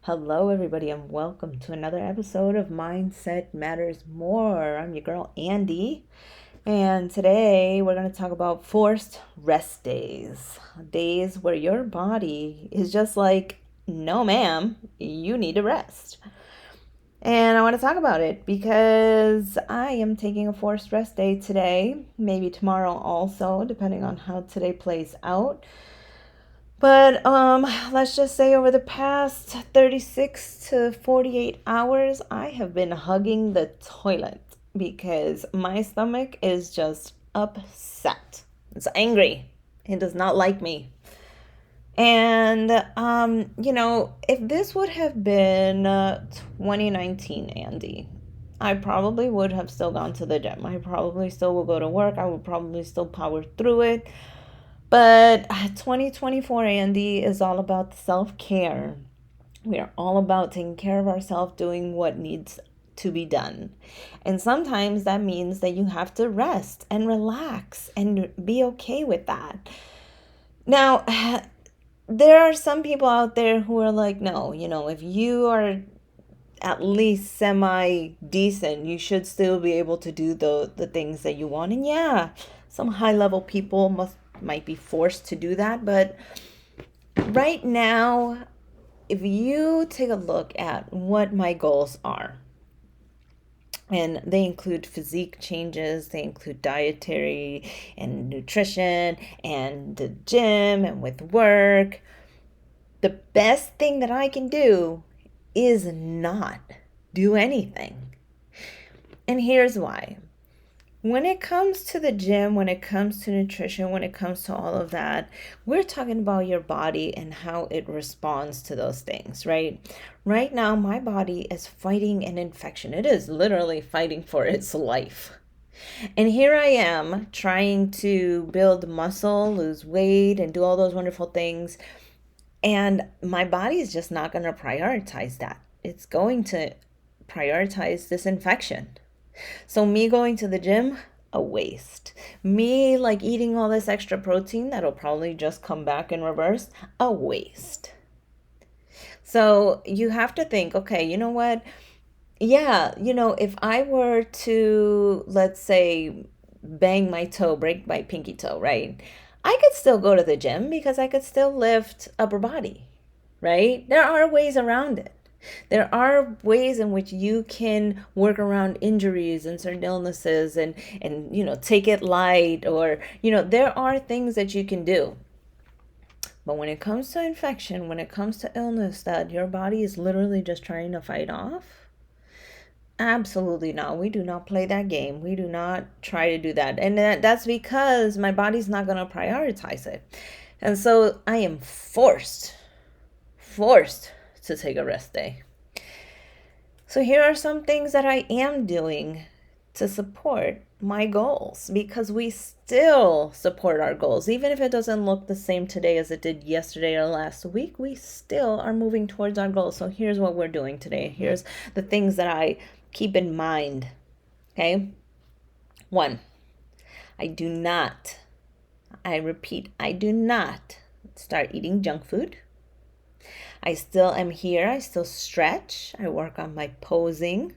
Hello, everybody, and welcome to another episode of Mindset Matters More. I'm your girl, Andy, and today we're going to talk about forced rest days. Days where your body is just like, no, ma'am, you need to rest. And I want to talk about it because I am taking a forced rest day today, maybe tomorrow also, depending on how today plays out. But let's just say over the past 36 to 48 hours, I have been hugging the toilet because my stomach is just upset. It's angry. It does not like me. And if this would have been 2019, Andy, I probably would have still gone to the gym. I probably still will go to work. I would probably still power through it. But 2024, Andy, is all about self care. We are all about taking care of ourselves, doing what needs to be done. And sometimes that means that you have to rest and relax and be okay with that. Now, there are some people out there who are like, no, if you are at least semi decent, you should still be able to do the things that you want. And yeah, some high level people might be forced to do that, but right now, if you take a look at what my goals are, and they include physique changes, they include dietary and nutrition and the gym and with work, the best thing that I can do is not do anything. And here's why. When it comes to the gym, when it comes to nutrition, when it comes to all of that, we're talking about your body and how it responds to those things, right? Right now, my body is fighting an infection. It is literally fighting for its life. And here I am trying to build muscle, lose weight, and do all those wonderful things. And my body is just not going to prioritize that. It's going to prioritize this infection. So me going to the gym, a waste. Me like eating all this extra protein that'll probably just come back in reverse, a waste. So you have to think, okay, you know what? Yeah, if I were to, let's say, bang my toe, break my pinky toe, right? I could still go to the gym because I could still lift upper body, right? There are ways around it. There are ways in which you can work around injuries and certain illnesses and take it light, or there are things that you can do. But when it comes to infection, when it comes to illness that your body is literally just trying to fight off, absolutely not. We do not play that game. We do not try to do that. And that's because my body's not going to prioritize it. And so I am forced to take a rest day. So here are some things that I am doing to support my goals, because we still support our goals. Even if it doesn't look the same today as it did yesterday or last week, we still are moving towards our goals. So here's what we're doing today. Here's the things that I keep in mind. Okay. 1, I repeat, I do not start eating junk food. I still am here. I still stretch. I work on my posing.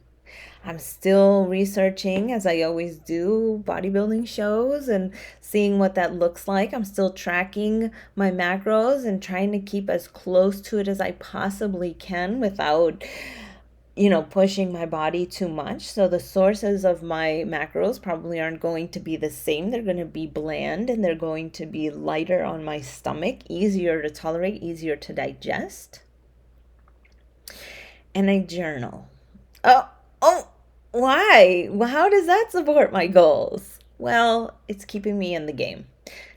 I'm still researching, as I always do, bodybuilding shows and seeing what that looks like. I'm still tracking my macros and trying to keep as close to it as I possibly can without pushing my body too much. So the sources of my macros probably aren't going to be the same. They're going to be bland and they're going to be lighter on my stomach, easier to tolerate, easier to digest. And I journal. Oh, why? How does that support my goals? Well, it's keeping me in the game.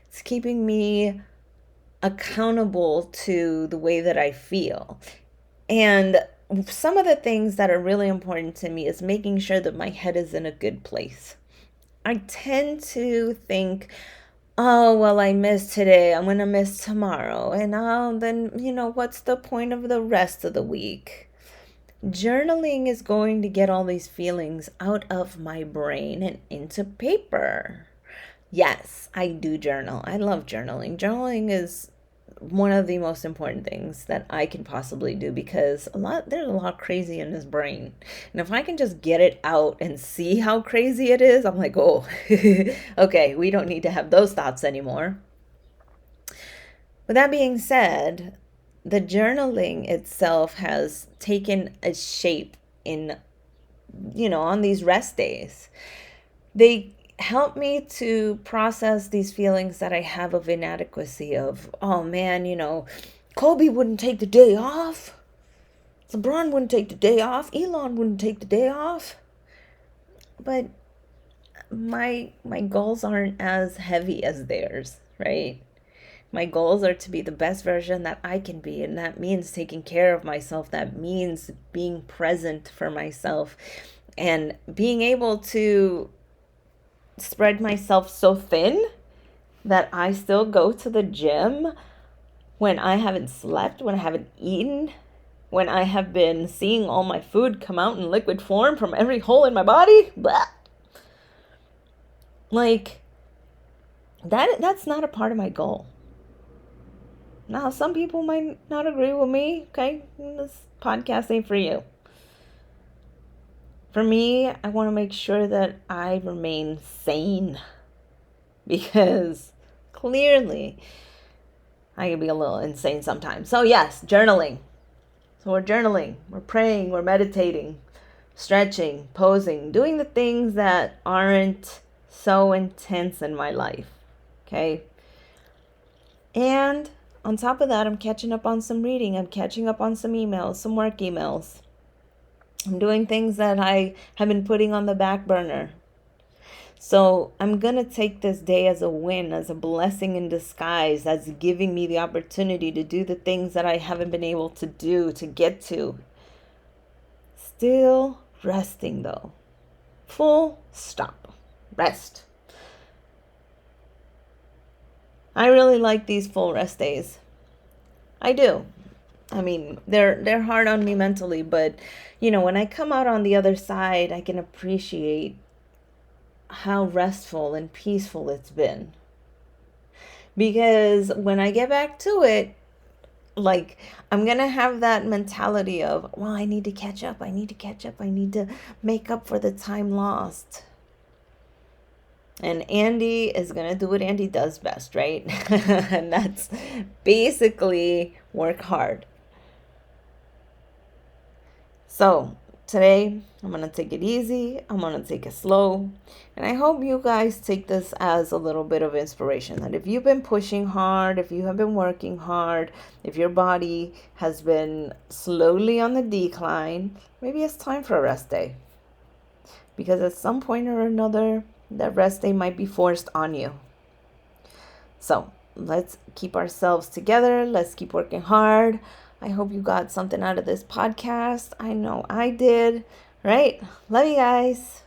It's keeping me accountable to the way that I feel. And some of the things that are really important to me is making sure that my head is in a good place. I tend to think, oh, well, I missed today. I'm going to miss tomorrow. And then, what's the point of the rest of the week? Journaling is going to get all these feelings out of my brain and into paper. Yes, I do journal. I love journaling. Journaling is one of the most important things that I can possibly do, because there's a lot crazy in this brain. And if I can just get it out and see how crazy it is, I'm like, oh, okay, we don't need to have those thoughts anymore. With that being said, the journaling itself has taken a shape in, on these rest days. They help me to process these feelings that I have of inadequacy, of, oh man, Kobe wouldn't take the day off. LeBron wouldn't take the day off. Elon wouldn't take the day off. But my goals aren't as heavy as theirs, right? My goals are to be the best version that I can be, and that means taking care of myself. That means being present for myself and being able to spread myself so thin that I still go to the gym when I haven't slept, when I haven't eaten, when I have been seeing all my food come out in liquid form from every hole in my body. Blah. Like, that's not a part of my goal. Now, some people might not agree with me, okay? This podcast ain't for you. For me, I want to make sure that I remain sane, because clearly I can be a little insane sometimes. So yes, journaling. So we're journaling, we're praying, we're meditating, stretching, posing, doing the things that aren't so intense in my life, okay? And on top of that, I'm catching up on some reading. I'm catching up on some emails, some work emails. I'm doing things that I have been putting on the back burner. So I'm going to take this day as a win, as a blessing in disguise, as giving me the opportunity to do the things that I haven't been able to do, to get to. Still resting though. Full stop. Rest. I really like these full rest days. I do. I mean, they're hard on me mentally, but when I come out on the other side, I can appreciate how restful and peaceful it's been. Because when I get back to it, like, I'm going to have that mentality of, well, I need to catch up. I need to make up for the time lost. And Andy is going to do what Andy does best, right? And that's basically work hard. So today, I'm going to take it easy. I'm going to take it slow. And I hope you guys take this as a little bit of inspiration. That if you've been pushing hard, if you have been working hard, if your body has been slowly on the decline, maybe it's time for a rest day. Because at some point or another, that rest day might be forced on you. So let's keep ourselves together. Let's keep working hard. I hope you got something out of this podcast. I know I did. Right? Love you guys.